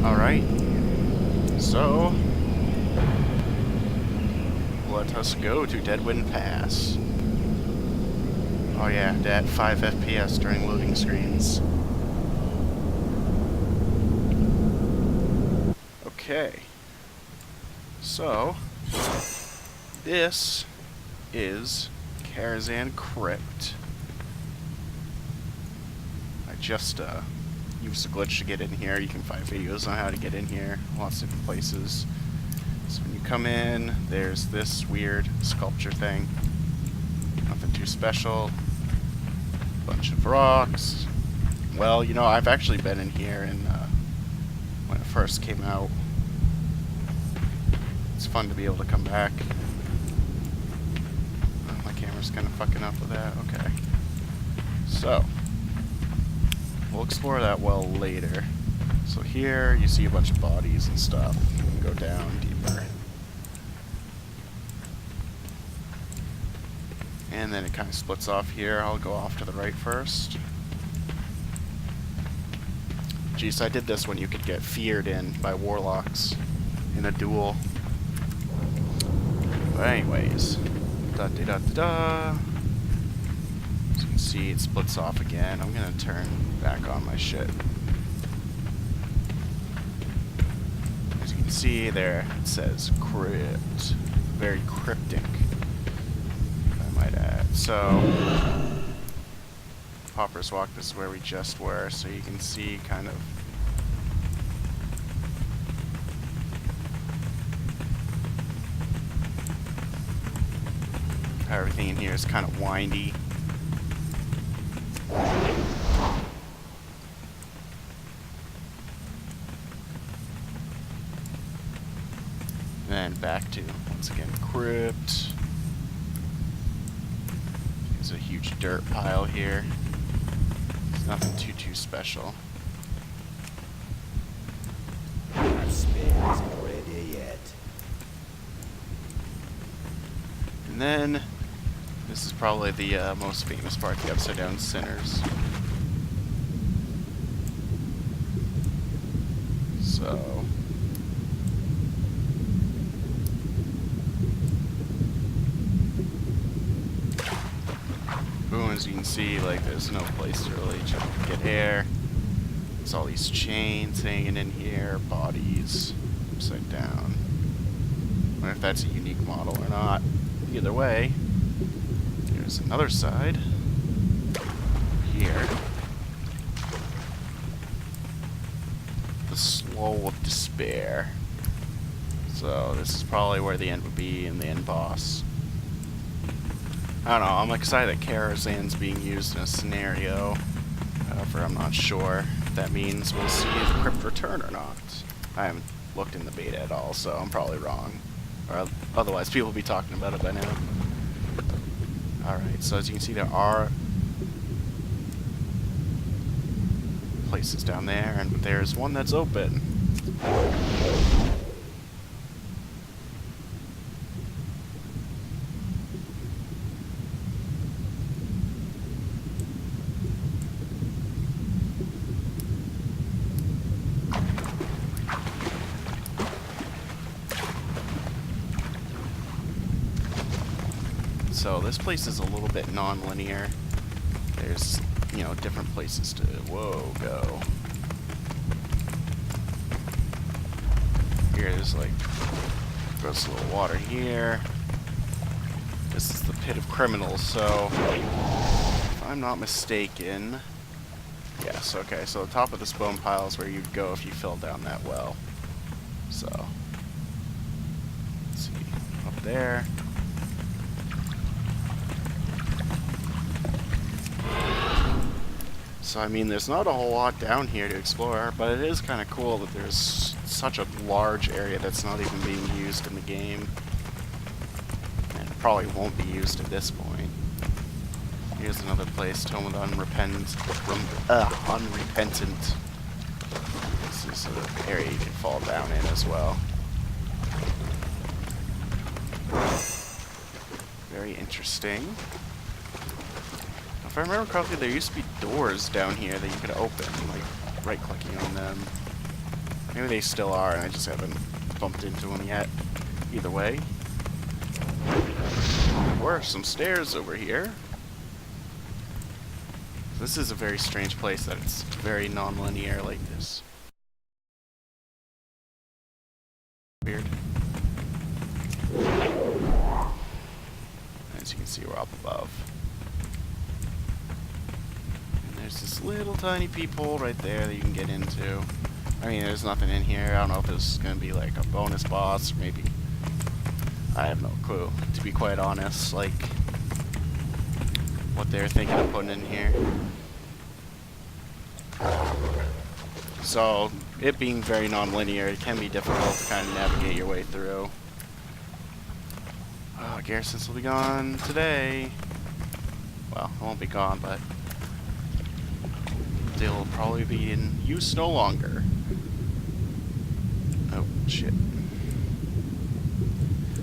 Alright, so let us go to Deadwind Pass. Oh yeah, at 5 FPS during loading screens. Okay, so this is Karazhan Crypt. I just used a glitch to get in here. You can find videos on how to get in here, lots of different places. So when you come in, there's this weird sculpture thing. Nothing too special. Bunch of rocks. Well, you know, I've actually been in here and when it first came out. It's fun to be able to come back. Oh, my camera's kind of fucking up with that. Okay. So, we'll explore that well later. So here, you see a bunch of bodies and stuff. You can go down deeper. And then it kind of splits off here. I'll go off to the right first. Jeez, I did this when you could get feared in by warlocks in a duel. But anyways, da-da-da-da-da. As you can see, it splits off again. I'm gonna turn back on my shit. As you can see there, it says crypt. Very cryptic, I might add. So, Pauper's Walk, this is where we just were, so you can see kind of how everything in here is kind of windy. Then back to, once again, crypt. There's a huge dirt pile here. It's nothing too special. Our spare isn't ready yet. And then, this is probably the most famous part, the Upside Down Sinners. So, boom, as you can see, like, there's no place to really get air. There's all these chains hanging in here, bodies upside down. I wonder if that's a unique model or not. Either way, there's another side here. The Slough of Despair. So this is probably where the end would be, and the end boss. I don't know, I'm excited that Karazhan's being used in a scenario. However, I'm not sure if that means we'll see the crypt return or not. I haven't looked in the beta at all, so I'm probably wrong. Or otherwise, people will be talking about it by now. Alright, so as you can see, there are places down there, and there's one that's open. So this place is a little bit non-linear. There's, you know, different places to, go. Here's like, gross little water here. This is the pit of criminals, so, if I'm not mistaken, yes, okay, so the top of this bone pile is where you'd go if you fell down that well. So, let's see, up there. So, I mean, there's not a whole lot down here to explore, but it is kind of cool that there's such a large area that's not even being used in the game. And it probably won't be used at this point. Here's another place, Tome of the Unrepentant. This is an area you can fall down in as well. Very interesting. If I remember correctly, there used to be doors down here that you could open, like right-clicking on them. Maybe Maybe they still are, and I just haven't bumped into them yet. Either way. There were some stairs over here. This is a very strange place that it's very non-linear like this. Weird. As you can see, we're up above. And there's this little tiny peephole right there that you can get into. I mean, there's nothing in here. I don't know if this is going to be like a bonus boss, or maybe... I have no clue, to be quite honest, like, what they're thinking of putting in here. So, it being very non-linear, it can be difficult to kind of navigate your way through. Garrisons will be gone today. Well, it won't be gone, but they'll probably be in use no longer. Oh, shit.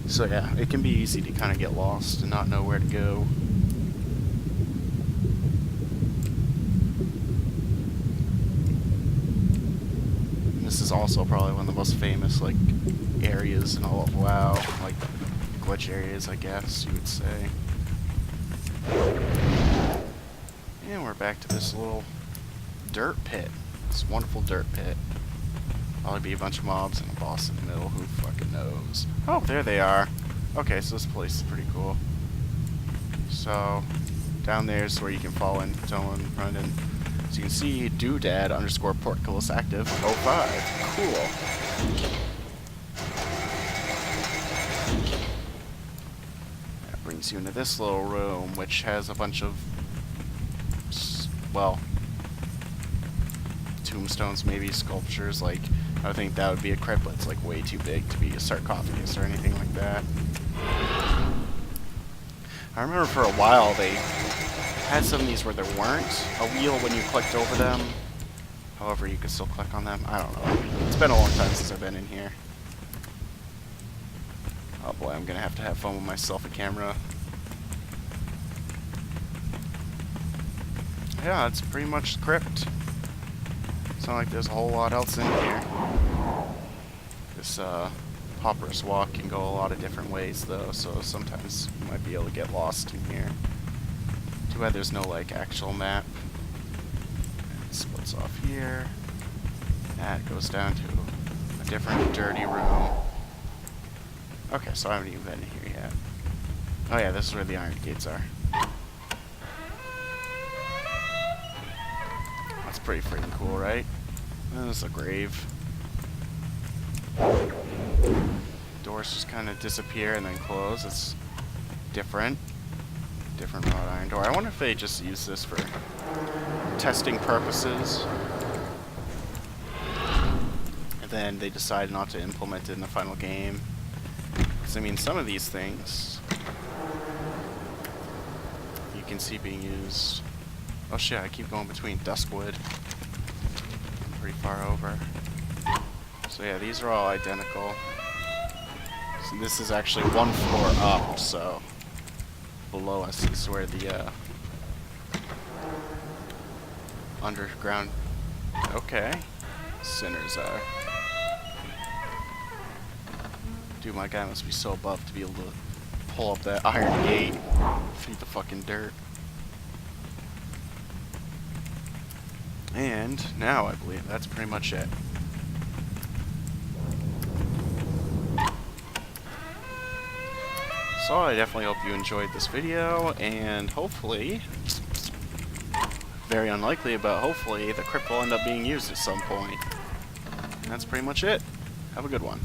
So yeah, it can be easy to kind of get lost and not know where to go. And this is also probably one of the most famous, like, areas in all of WoW, like, glitch areas, I guess you would say. And we're back to this little dirt pit. This wonderful dirt pit. Probably be a bunch of mobs and a boss in the middle. Who fucking knows? Oh, there they are. Okay, so this place is pretty cool. So, down there's where you can fall in, someone run in. So you can see doodad underscore portcullis active 05. Cool. That brings you into this little room, which has a bunch of, well, tombstones, maybe sculptures. Like, I think that would be a crypt, but it's like way too big to be a sarcophagus or anything like that. I remember for a while they had some of these where there weren't a wheel when you clicked over them. However, you could still click on them. I don't know. It's been a long time since I've been in here. Oh boy, I'm gonna have to have fun with my selfie camera. Yeah, that's pretty much the crypt. It's not like there's a whole lot else in here. This Pauperous Walk can go a lot of different ways though, so sometimes you might be able to get lost in here. Too bad there's no like actual map. It splits off here. That goes down to a different dirty room. Okay, so I haven't even been in here yet. Oh yeah, this is where the iron gates are. That's pretty freaking cool, right? There's a grave. Doors just kind of disappear and then close. It's different. Different wrought iron door. I wonder if they just use this for testing purposes. And then they decide not to implement it in the final game. Because, I mean, some of these things you can see being used. Oh shit, I keep going between Duskwood. I'm pretty far over. So yeah, these are all identical. So this is actually one floor up, so below us is where the underground, okay, sinners are. Dude, my guy must be so buff to be able to pull up that iron gate through the fucking dirt. And now I believe that's pretty much it. So I definitely hope you enjoyed this video, and hopefully, very unlikely, but hopefully the crypt will end up being used at some point. And that's pretty much it. Have a good one.